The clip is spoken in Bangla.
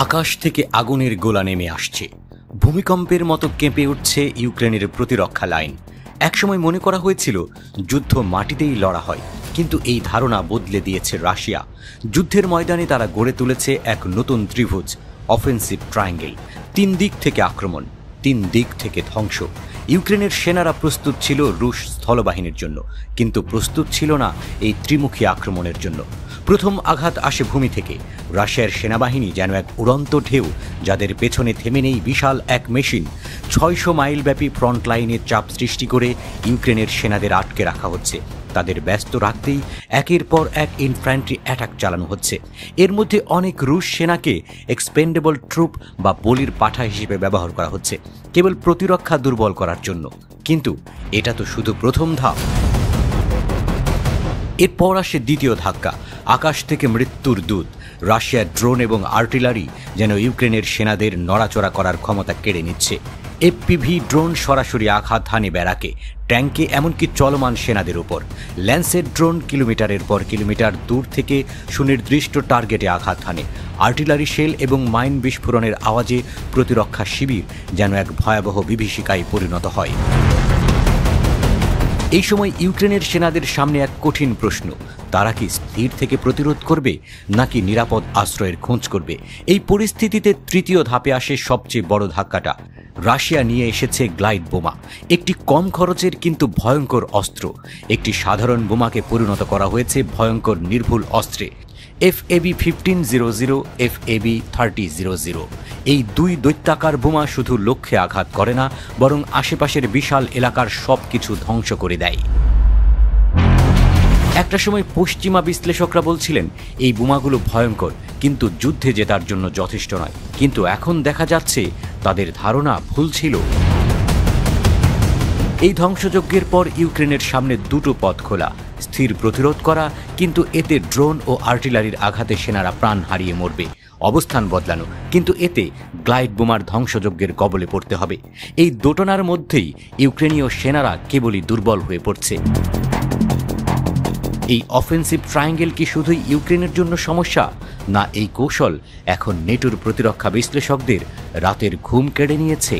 আকাশ থেকে আগুনের গোলা নেমে আসছে, ভূমিকম্পের মতো কেঁপে উঠছে ইউক্রেনের প্রতিরক্ষা লাইন। একসময় মনে করা হয়েছিল যুদ্ধ মাটিতেই লড়া হয়, কিন্তু এই ধারণা বদলে দিয়েছে রাশিয়া। যুদ্ধের ময়দানে তারা গড়ে তুলেছে এক নতুন ত্রিভুজ, অফেন্সিভ ট্রায়াঙ্গেল। 3 দিক থেকে আক্রমণ, 3 দিক থেকে ধ্বংস। ইউক্রেনের সেনারা প্রস্তুত ছিল রুশ স্থলবাহিনীর জন্য, কিন্তু প্রস্তুত ছিল না এই ত্রিমুখী আক্রমণের জন্য। প্রথম আঘাত আসে ভূমি থেকে। রাশিয়ার সেনাবাহিনী যেন এক উড়ন্ত ঢেউ, যাদের পেছনে থেমে নেই বিশাল এক মেশিন। 600 মাইলব্যাপী ফ্রন্ট লাইনে চাপ সৃষ্টি করে ইউক্রেনের সেনাদের আটকে রাখা হচ্ছে। তাদের ব্যস্ত রাখতেই একের পর এক ইনফ্যান্ট্রি অ্যাটাক চালানো হচ্ছে। এর মধ্যে অনেক রুশ সেনাকে এক্সপেন্ডেবল ট্রুপ বা বলির পাঠা হিসেবে ব্যবহার করা হচ্ছে, কেবল প্রতিরক্ষা দুর্বল করার জন্য। কিন্তু এটা তো শুধু প্রথম ধাপ। এরপর আসে দ্বিতীয় ধাক্কা, আকাশ থেকে মৃত্যুর দূত। রাশিয়ার ড্রোন এবং আর্টিলারি যেন ইউক্রেনের সেনাদের নড়াচড়া করার ক্ষমতা কেড়ে নিচ্ছে। এফপিভি ড্রোন সরাসরি আঘাত হানে ব্যারাকে, ট্যাঙ্কে, এমনকি চলমান সেনাদের উপর। ল্যান্সের ড্রোন কিলোমিটারের পর কিলোমিটার দূর থেকে সুনির্দিষ্ট টার্গেটে আঘাত হানে। আর্টিলারি শেল এবং মাইন বিস্ফোরণের আওয়াজে প্রতিরক্ষা শিবির যেন এক ভয়াবহ বিভীষিকায় পরিণত হয়। এই সময় ইউক্রেনের সেনাদের সামনে এক কঠিন প্রশ্ন, তারা কি স্থির থেকে প্রতিরোধ করবে নাকি নিরাপদ আশ্রয়ের খোঁজ করবে? এই পরিস্থিতিতে তৃতীয় ধাপে আসে সবচেয়ে বড় ধাক্কাটা। রাশিয়া নিয়ে এসেছে গ্লাইড বোমা, একটি কম খরচের কিন্তু ভয়ঙ্কর অস্ত্র। একটি সাধারণ বোমাকে পরিণত করা হয়েছে ভয়ঙ্কর নির্ভুল অস্ত্রে। FAB-1500, FAB-3000। এই 2 দৈত্যাকার বোমা শুধু লক্ষ্যে আঘাত করে না, বরং আশেপাশের বিশাল এলাকার সবকিছু ধ্বংস করে দেয়। একটা সময় পশ্চিমা বিশ্লেষকরা বলছিলেন এই বোমাগুলো ভয়ঙ্কর, কিন্তু যুদ্ধে জেতার জন্য যথেষ্ট নয়। কিন্তু এখন দেখা যাচ্ছে তাদের ধারণা ভুল ছিল। এই ধ্বংসযজ্ঞের পর ইউক্রেনের সামনে 2টো পথ খোলা: স্থির প্রতিরোধ করা, কিন্তু এতে ড্রোন ও আর্টিলারির আঘাতে সেনারা প্রাণ হারিয়ে মরবে। অবস্থান বদলানো, কিন্তু এতে গ্লাইড বোমার ধ্বংসযজ্ঞের কবলে পড়তে হবে। এই দোটানার মধ্যেই ইউক্রেনীয় সেনারা কেবলই দুর্বল হয়ে পড়ছে। এই অফেন্সিভ ট্রায়াঙ্গেল কি শুধুই ইউক্রেনের জন্য সমস্যা, না এই কৌশল এখন নেটোর প্রতিরক্ষা বিশ্লেষকদের রাতের ঘুম কেড়ে নিয়েছে?